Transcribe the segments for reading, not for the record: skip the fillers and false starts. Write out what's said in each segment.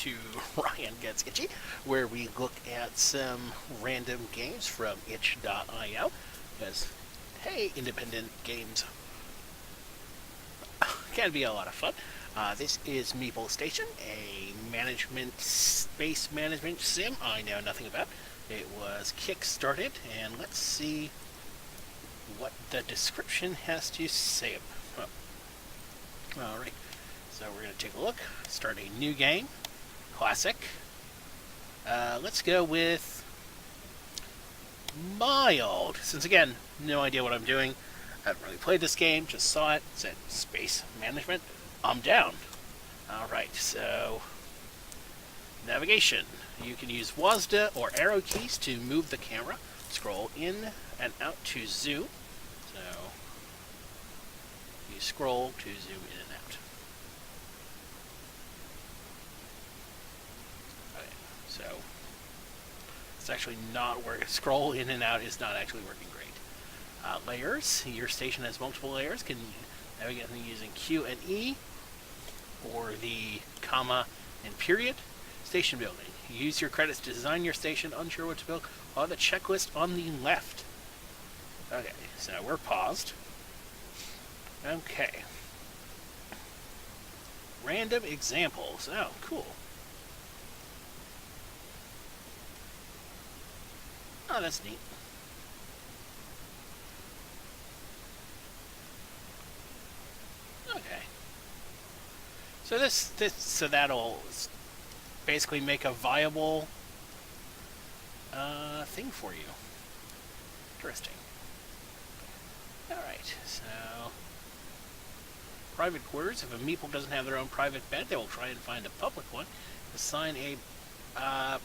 to Ryan Gets Itchy, where we look at some random games from itch.io. Because, hey, independent games can be a lot of fun. This is Meeple Station, a space management sim I know nothing about. It was kick-started, and let's see what the description has to say about it. Alright, so we're going to take a look, start a new game, classic. Let's go with mild, since again, no idea what I'm doing. I haven't really played this game, just saw it, said space management. I'm down. Alright, so navigation. You can use WASD or arrow keys to move the camera. Scroll in and out to zoom. So you scroll to zoom in and out. Okay, so it's actually not working. Scroll in and out is not actually working great. Layers. Your station has multiple layers. Can navigate using Q and E or the comma and period. Station building. Use your credits to design your station. Unsure what to build. Follow the checklist on the left. Okay, so we're paused. Okay. Random examples. Oh, cool. Oh, that's neat. Okay. So that'll basically make a viable thing for you. Interesting. Alright, so private quarters. If a meeple doesn't have their own private bed, they will try and find a public one. Assign a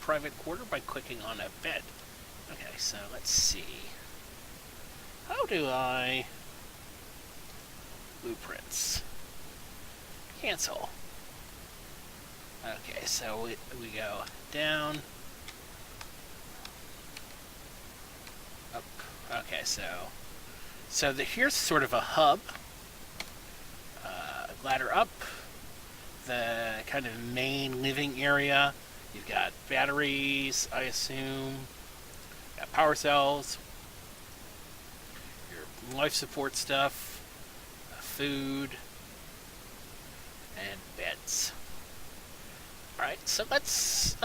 private quarter by clicking on a bed. Okay, so let's see. How do I... Blueprints. Cancel. Okay, so we go down, up. Okay, so here's sort of a hub. Ladder up, the kind of main living area. You've got batteries, I assume. Got power cells. Your life support stuff, food, and beds. Alright, so let's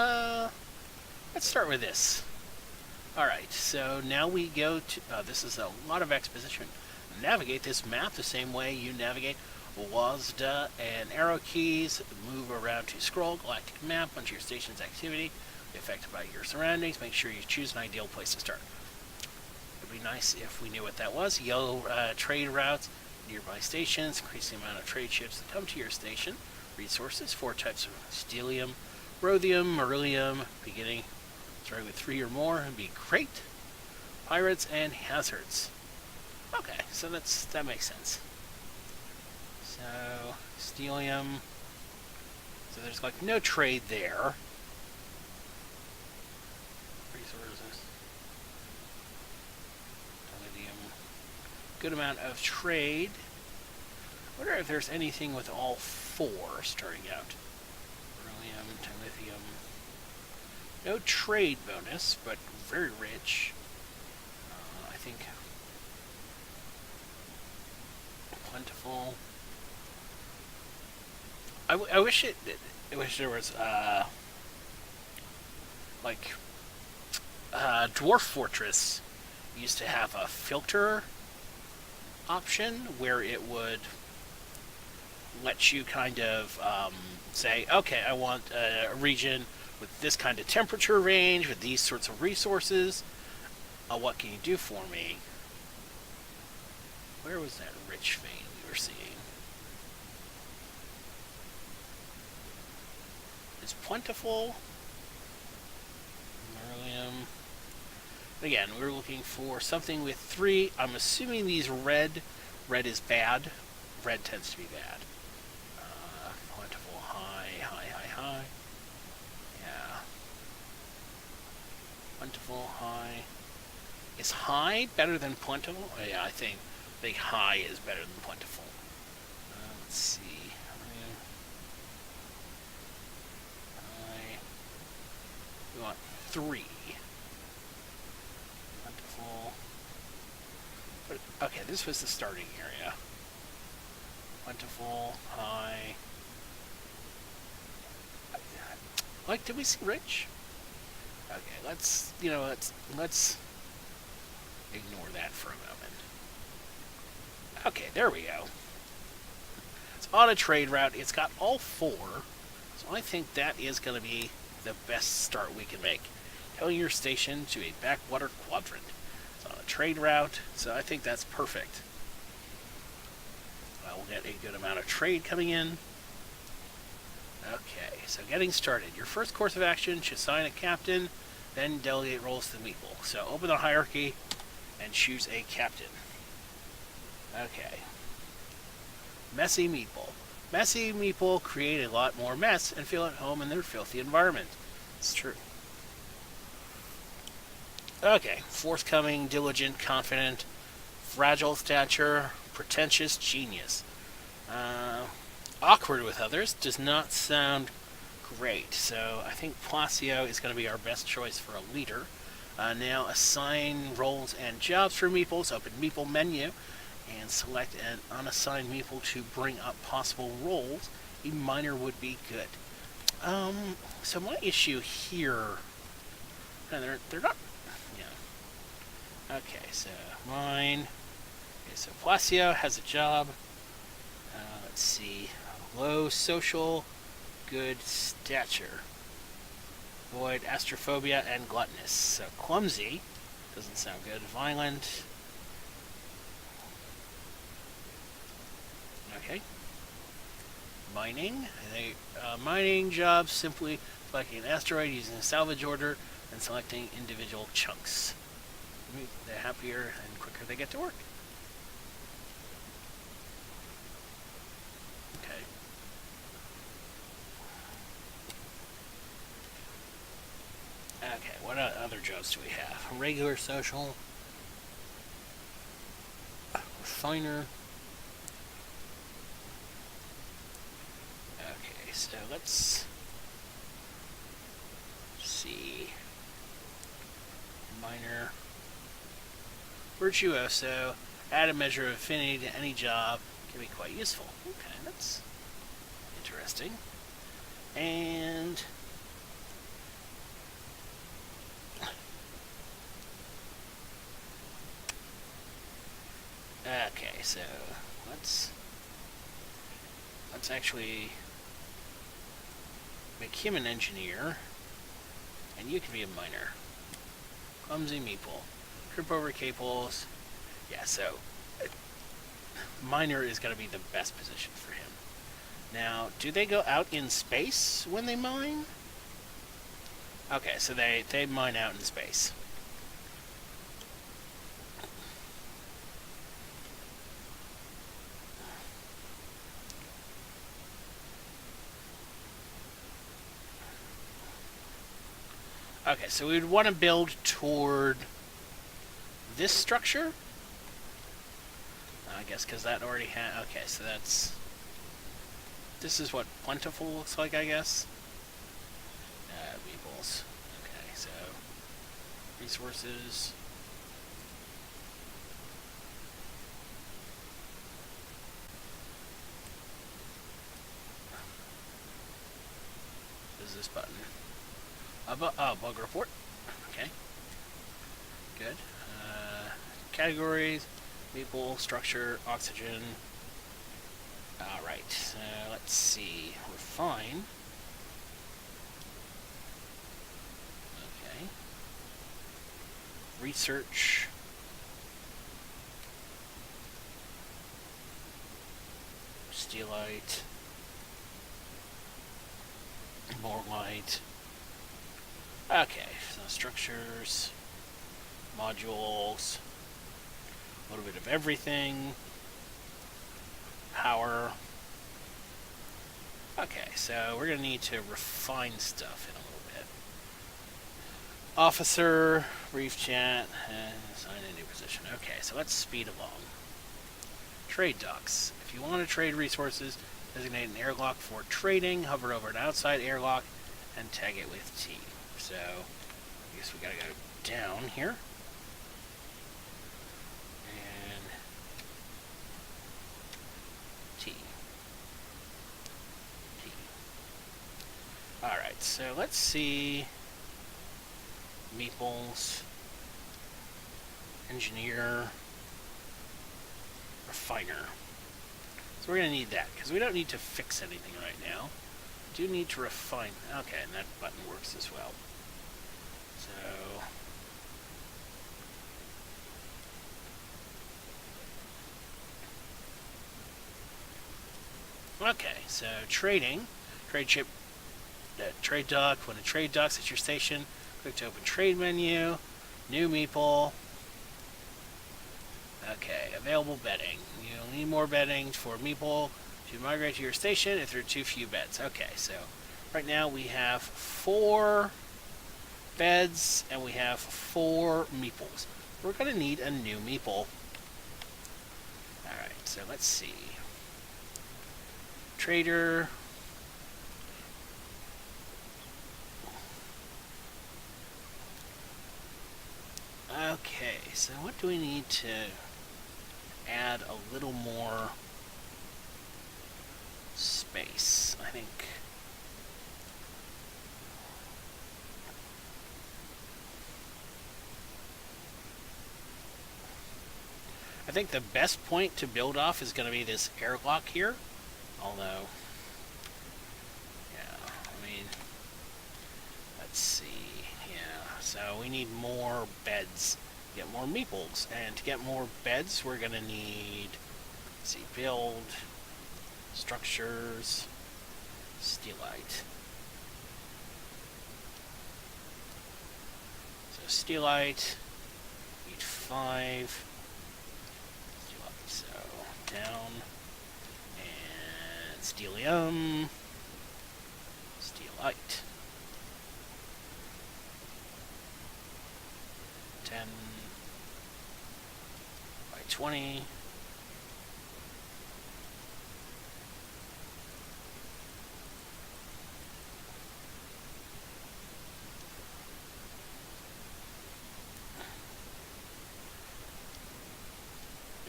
start with this. Alright, so now we go to... this is a lot of exposition. Navigate this map the same way you navigate WASD and arrow keys. Move around to scroll. Galactic map. Bunch of your station's activity. Be affected by your surroundings. Make sure you choose an ideal place to start. It would be nice if we knew what that was. Yellow trade routes. Nearby stations. Increase the amount of trade ships that come to your station. Resources, 4 types of stellium, rhodium, beryllium, beginning starting with 3 or more would be great. Pirates and hazards. Okay, so that makes sense. So stellium. So there's like no trade there. Resources. Palladium. Good amount of trade. I wonder if there's anything with all 4 starting out. Beryllium, lithium. No trade bonus, but very rich. I think plentiful. I wish there was like Dwarf Fortress used to have a filter option where it would let you kind of say, okay, I want a region with this kind of temperature range, with these sorts of resources. What can you do for me? Where was that rich vein we were seeing? It's plentiful. Beryllium. Again, we're looking for something with 3. I'm assuming these red is bad. Red tends to be bad. Plentiful, high. Yeah. Plentiful, high. Is high better than plentiful? Oh, yeah, I think high is better than plentiful. Let's see. We want 3. Plentiful. Okay, this was the starting area. Plentiful, high. Like, did we see rich? Okay, let's ignore that for a moment. Okay, there we go. It's on a trade route. It's got all 4, so I think that is going to be the best start we can make. Tell your station to a backwater quadrant. It's on a trade route, so I think that's perfect. We'll get a good amount of trade coming in. Okay, so getting started. Your first course of action should assign a captain, then delegate roles to the Meeple. So open the hierarchy and choose a captain. Okay. Messy Meeple. Messy Meeple create a lot more mess and feel at home in their filthy environment. It's true. Okay. Forthcoming, diligent, confident, fragile stature, pretentious genius. Awkward with others does not sound great, so I think Placio is going to be our best choice for a leader. Now assign roles and jobs for Meeples. Open Meeple menu and select an unassigned Meeple to bring up possible roles. A miner would be good. So my issue here, they're not, yeah. Okay, so mine. Okay, so Placio has a job. Let's see. Low social, good stature. Avoid astrophobia and gluttonous. So clumsy doesn't sound good. Violent. Okay. Mining. Mining jobs simply selecting an asteroid using a salvage order and selecting individual chunks. The happier and quicker they get to work. Okay, what other jobs do we have? Regular social. Refiner. Okay, so let's see. Miner. Virtuoso. Add a measure of affinity to any job. Can be quite useful. Okay, that's interesting. And okay, so let's actually make him an engineer, and you can be a miner. Clumsy Meeple. Trip over cables. Yeah, so miner is going to be the best position for him. Now, do they go out in space when they mine? Okay, so they mine out in space. Okay, so we would want to build toward this structure. I guess because that already had... Okay, so that's... This is what plentiful looks like, I guess. Meeples. Okay, so... Resources... What is this button? Bug report. Okay. Good. Categories, Meeple, structure, oxygen. Alright, so let's see. Refine. Okay. Research. Steelite. More light. Okay, so structures, modules, a little bit of everything, power. Okay, so we're going to need to refine stuff in a little bit. Officer, brief chat, and assign a new position. Okay, so let's speed along. Trade docks. If you want to trade resources, designate an airlock for trading, hover over an outside airlock, and tag it with T. So I guess we gotta go down here. And T. T. Alright, so let's see. Meeple's engineer, refiner. So we're going to need that, because we don't need to fix anything right now. We do need to refine. Okay, and that button works as well. So okay, so trading, trade ship, trade dock. When a trade docks at your station, click to open trade menu, new Meeple. Okay, available bedding. You'll need more bedding for Meeple to migrate to your station if there are too few beds. Okay, so right now we have 4 beds and we have 4 Meeples. We're going to need a new Meeple. Alright, so let's see. Trader. Okay, so what do we need to add a little more space? I think the best point to build off is going to be this airlock here. Although, yeah, I mean, let's see. Yeah, so we need more beds. Get more Meeples. And to get more beds, we're going to need, let's see, build, structures, steelite. So steelite, need 5. Steelite, so down. And steelium, steelite. 10 by 20.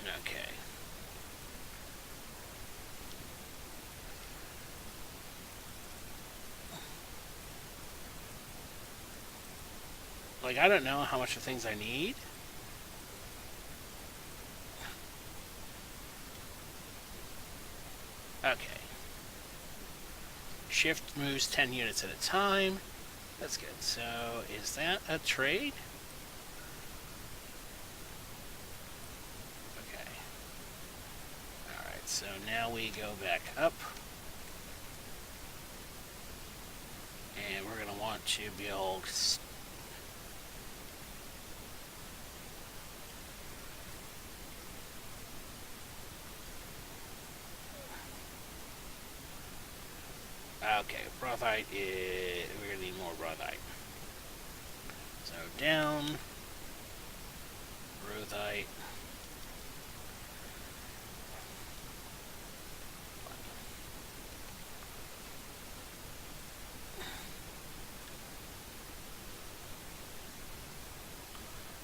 Okay. Like, I don't know how much of things I need. Okay. Shift moves 10 units at a time. That's good. So, is that a trade? Okay. Alright, so now we go back up. And we're going to want to build... Okay, brothite is... We're going to need more brothite. So down. Brothite.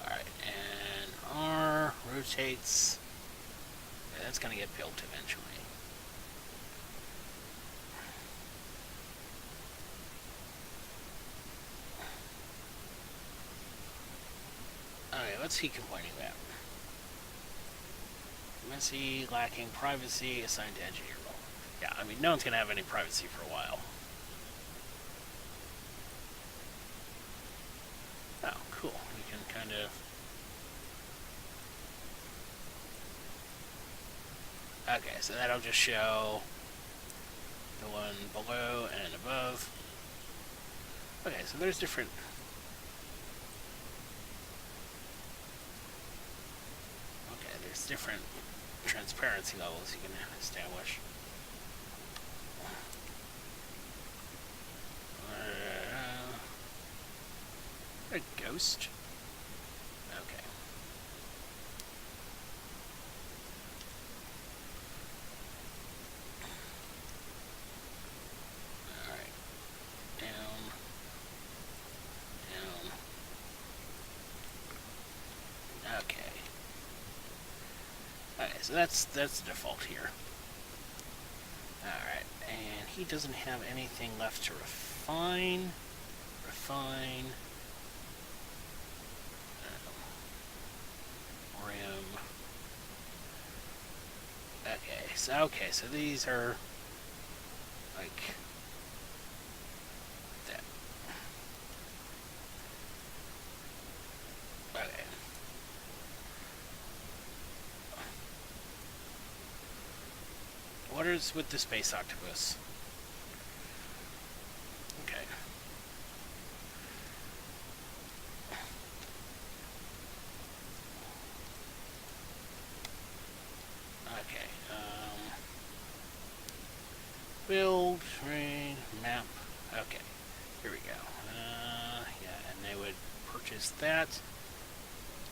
Alright, and R rotates. Yeah, that's going to get built eventually. Okay, what's he complaining about? Messy, lacking privacy, assigned to engineer role. Yeah, I mean, no one's going to have any privacy for a while. Oh, cool. We can kind of... Okay, so that'll just show the one below and above. Okay, so there's different... Okay, there's different transparency levels you can establish. A ghost? Okay. Alright. Down. so that's the default here. Alright, and he doesn't have anything left to refine. Refine. Rim. Okay, so these are like that. Okay. What is with the space octopus? Okay. Okay. Build, train, map. Okay. Here we go. Yeah, and they would purchase that.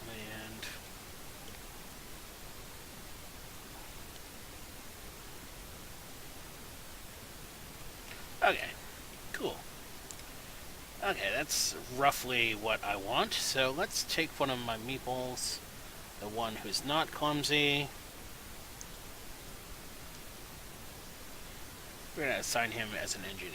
And okay, cool. Okay, that's roughly what I want. So let's take one of my meeples, the one who's not clumsy. We're going to assign him as an engineer.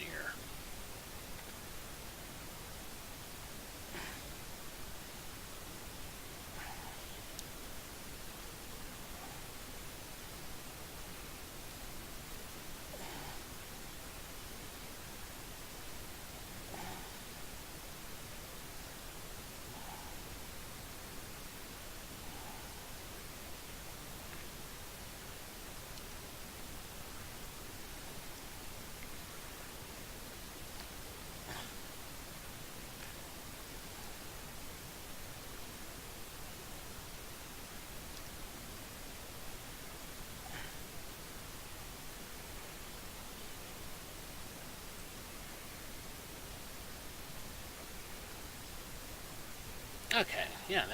Okay, yeah,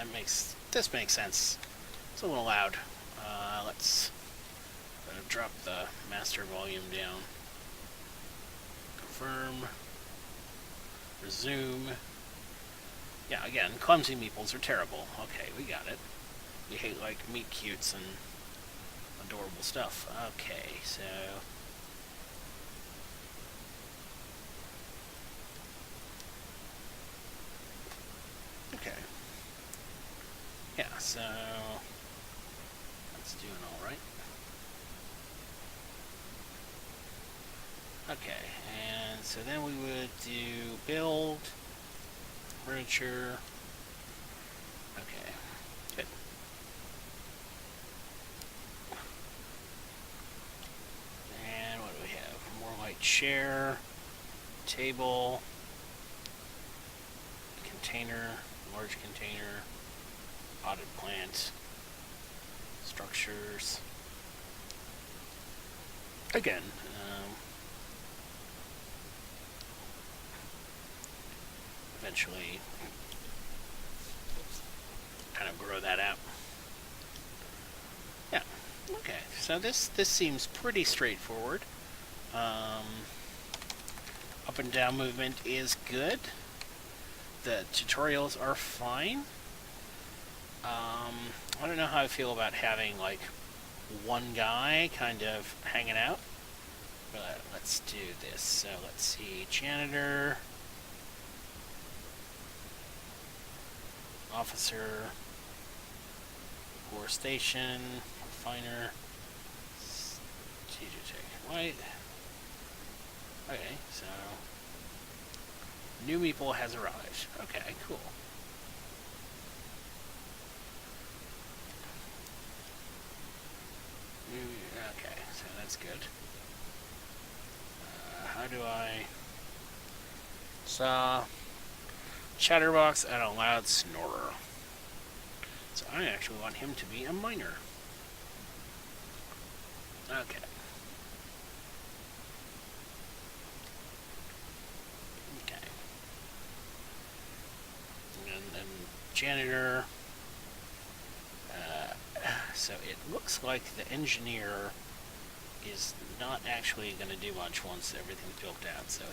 this makes sense. It's a little loud. Let's drop the master volume down. Confirm. Resume. Yeah, again, clumsy meeples are terrible. Okay, we got it. We hate, like, meat cutes and adorable stuff. Okay, so... Okay. Yeah, so... That's doing alright. Okay, and so then we would do build, furniture. Okay, good. And what do we have? More light chair, table, container, large container, potted plant, structures. Again, eventually kind of grow that out. Yeah, okay, so this seems pretty straightforward. Up and down movement is good. The tutorials are fine. I don't know how I feel about having like one guy kind of hanging out, but let's do this. So let's see, janitor, officer, core station, refiner, strategic light. Okay, so new Meeple has arrived. Okay, cool. Okay, so that's good. How do I... Saw chatterbox and a loud snorer. So I actually want him to be a miner. Okay. Okay. And then janitor. So it looks like the engineer is not actually going to do much once everything's built out. So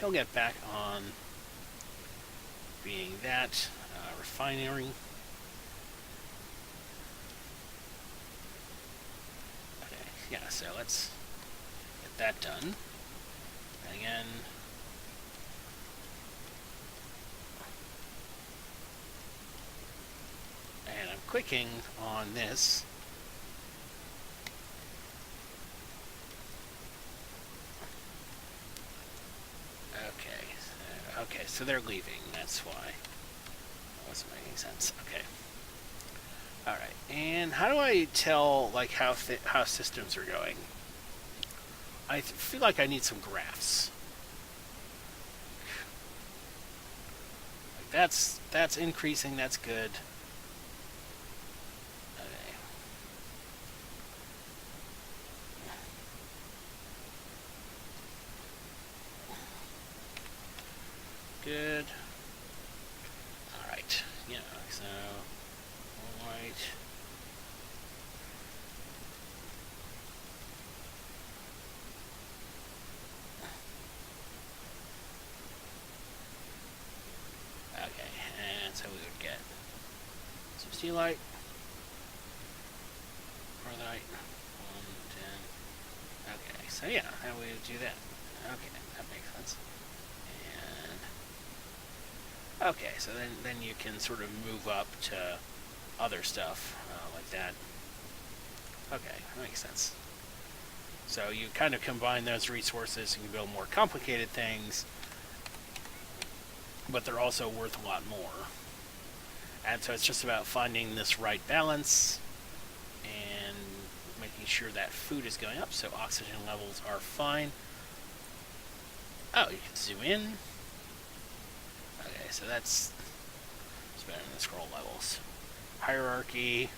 he'll get back on being that refinery. yeah, so let's get that done. And again, and I'm clicking on this. Okay, so they're leaving. That's why. That wasn't making sense. Okay. All right. And how do I tell like how systems are going? I feel like I need some graphs. Like that's increasing. That's good. Okay. Good. All right. Yeah. So, all right. Okay. And so we would get some steelite, pearlite, 110. Okay. So yeah, how we would do that? Okay, that makes sense. And okay, so then you can sort of move up to other stuff like that. Okay, that makes sense. So you kind of combine those resources and you build more complicated things, but they're also worth a lot more. And so it's just about finding this right balance and making sure that food is going up so oxygen levels are fine. Oh, you can zoom in. Okay, so that's better than the scroll levels. Hierarchy.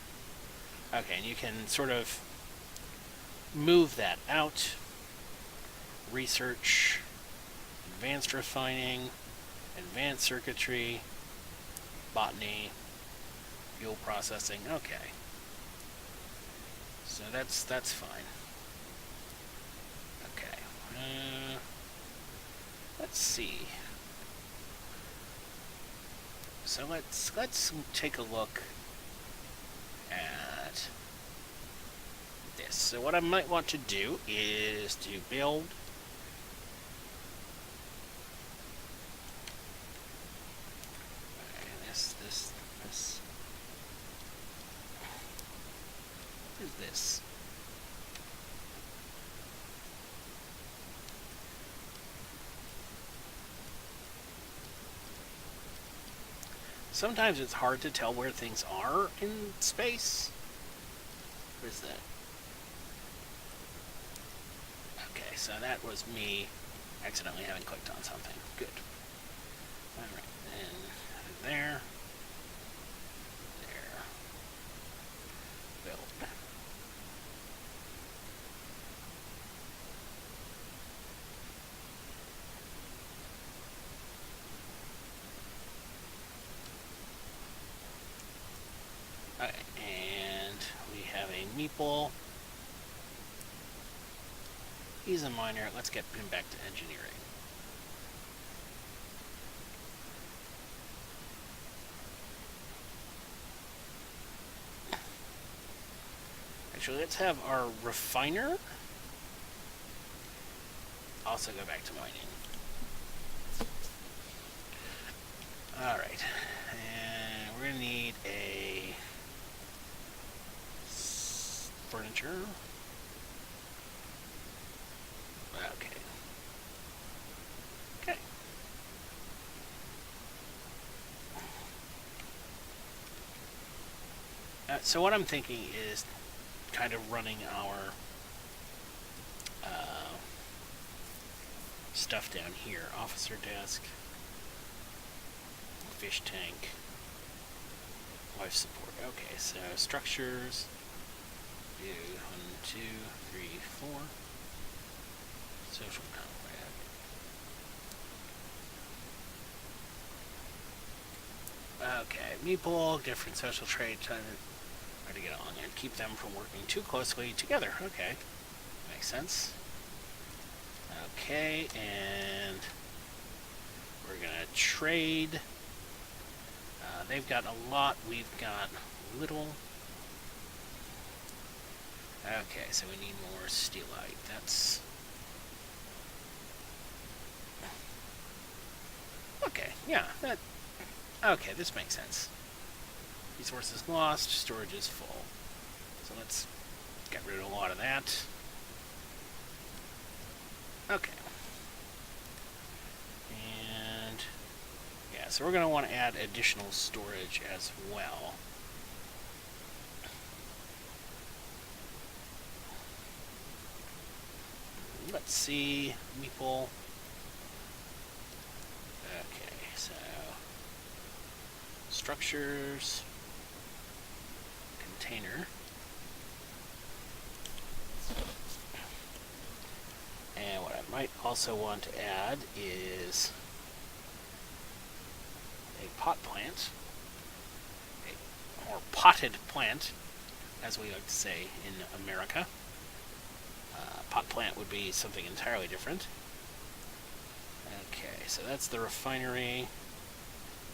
Okay, and you can sort of move that out. Research, advanced refining, advanced circuitry, botany, fuel processing. Okay, so that's fine. Okay, let's see. So let's take a look at this. So what I might want to do is to build this. What is this? Sometimes it's hard to tell where things are in space. What is that? Okay, so that was me accidentally having clicked on something. Good. Alright, and there. There. Build. Okay, and we have a Meeple. He's a miner. Let's get him back to engineering. Actually, let's have our refiner also go back to mining. Alright, and we're going to need a furniture. Okay. Okay. So what I'm thinking is kind of running our stuff down here. Officer desk, fish tank, life support. Okay, so structures. Do 1, 2, 3, 4. Social contract. Okay, Meeple, different social trade, trying to get on and keep them from working too closely together. Okay, makes sense. Okay, and we're gonna trade. They've got a lot, we've got little. Okay, so we need more steelite. That's... Okay, yeah, that... Okay, this makes sense. Resources lost, storage is full. So let's get rid of a lot of that. Okay. And... yeah, so we're going to want to add additional storage as well. Let's see, Meeple. Okay, so structures, container, and what I might also want to add is a pot plant, or potted plant, as we like to say in America. Pot plant would be something entirely different. Okay, so that's the refinery.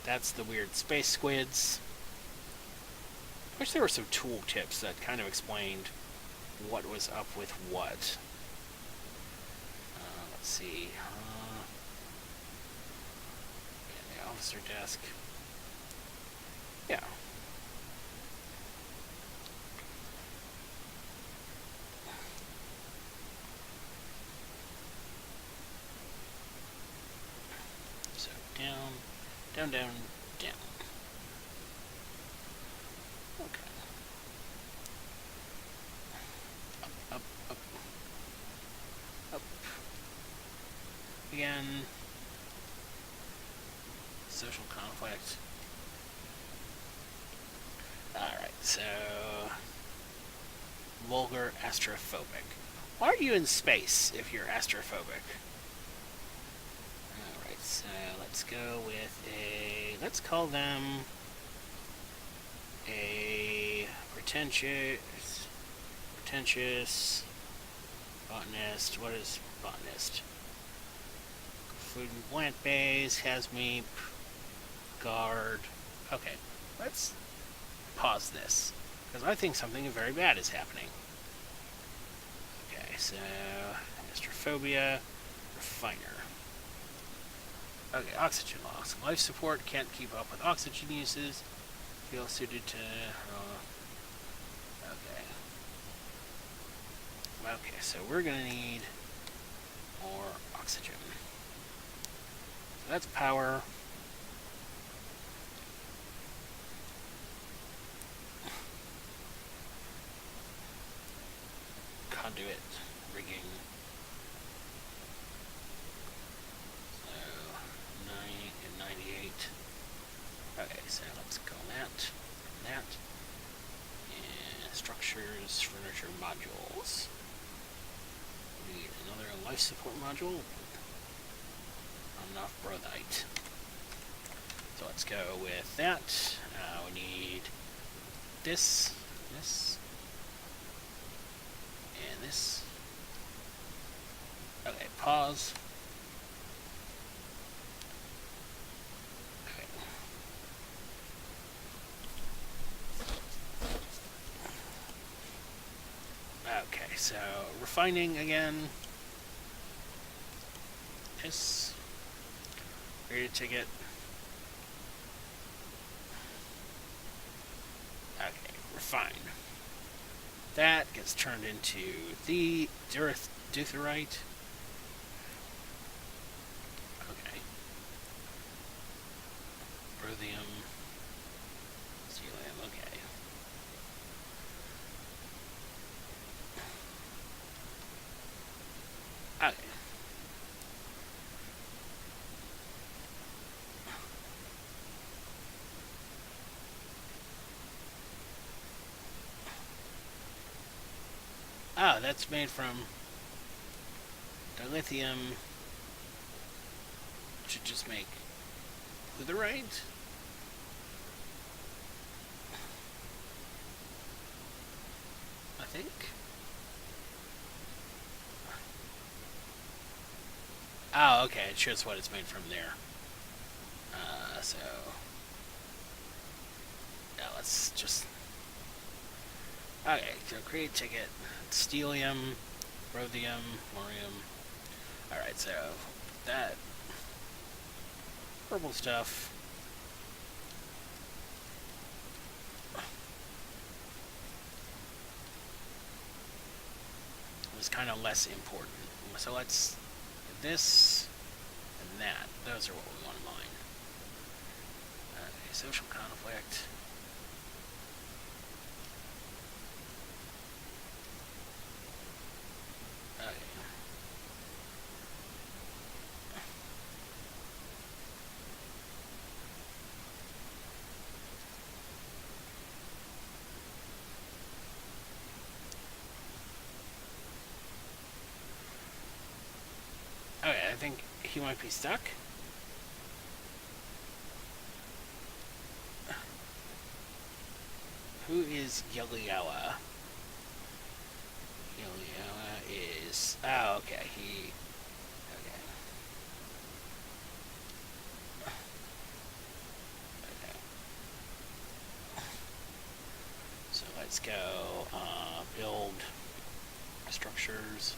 That's the weird space squids. I wish there were some tool tips that kind of explained what was up with what. Let's see. Yeah, the officer desk. Yeah. So down, down, down, down. Okay. Up, up, up. Up. Again. Social conflict. Alright, so... vulgar astrophobic. Why are you in space if you're astrophobic? Alright, so let's go with a... let's call them a pretentious botanist. What is botanist? Food and plant base, has me guard. Okay, let's pause this, because I think something very bad is happening. Okay, so astrophobia, refiner. Okay, oxygen loss. Life support can't keep up with oxygen uses. Feel suited to... okay. Okay, so we're going to need more oxygen. So that's power. Conduit rigging. So 90 and 98. Okay, so let's call that. And structures, furniture modules. We need another life support module. Enough brothite. So let's go with that. We need this, and this. Okay, pause. Okay. Okay, so refining again. This. Ready to ticket. Okay, refine. That gets turned into the deuterite. Okay. Brothium. Cesium, okay. Okay. Oh, that's made from dilithium. Should just make witherite. I think. Oh, okay. It shows what it's made from there. So yeah, let's just Okay, so create ticket. Stellium, rhodium, morium. Alright, so that purple stuff was kind of less important. So let's this and that. Those are what we want to mine. Okay, social conflict. Okay. Okay, I think he might be stuck. Who is Yeliawa? Yeliawa is... Oh, okay, he... Okay. Okay. So let's go build structures.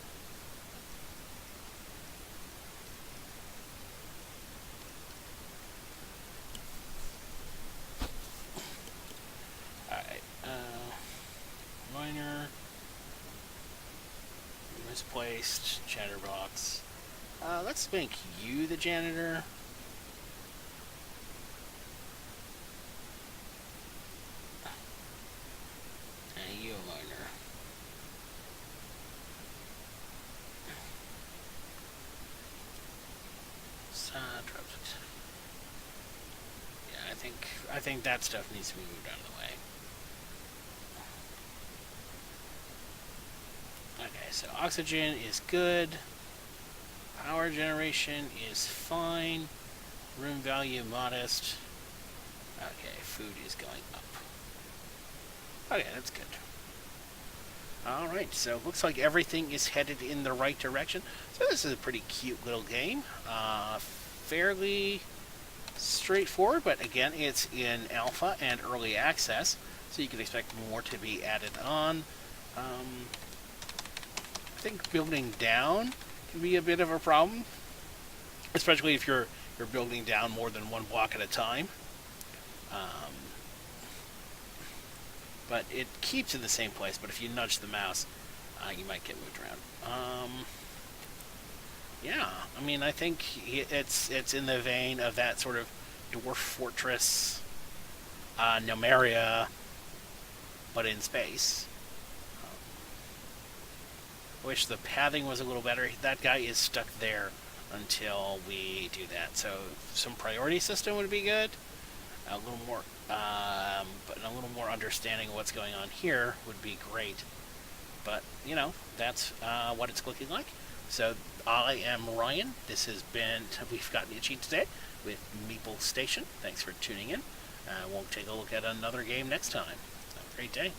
Alright, miner, misplaced, chatterbox. Let's make you the janitor. And you a miner. Yeah, I think that stuff needs to be moved out of the way. Okay, so oxygen is good. Power generation is fine. Room value modest. Okay, food is going up. Okay, that's good. Alright, so looks like everything is headed in the right direction. So this is a pretty cute little game. Fairly straightforward, but again, it's in alpha and early access, so you can expect more to be added on. I think building down can be a bit of a problem, especially if you're building down more than one block at a time. But it keeps in the same place, but if you nudge the mouse, you might get moved around. Yeah, I mean, I think it's in the vein of that sort of dwarf fortress, Numeria, but in space. I wish the pathing was a little better. That guy is stuck there until we do that. So some priority system would be good. A little more, but a little more understanding of what's going on here would be great. But you know, that's what it's looking like. So I am Ryan. This has been We've Gotten Itchy today with Meeple Station. Thanks for tuning in. We'll take a look at another game next time. Have a great day.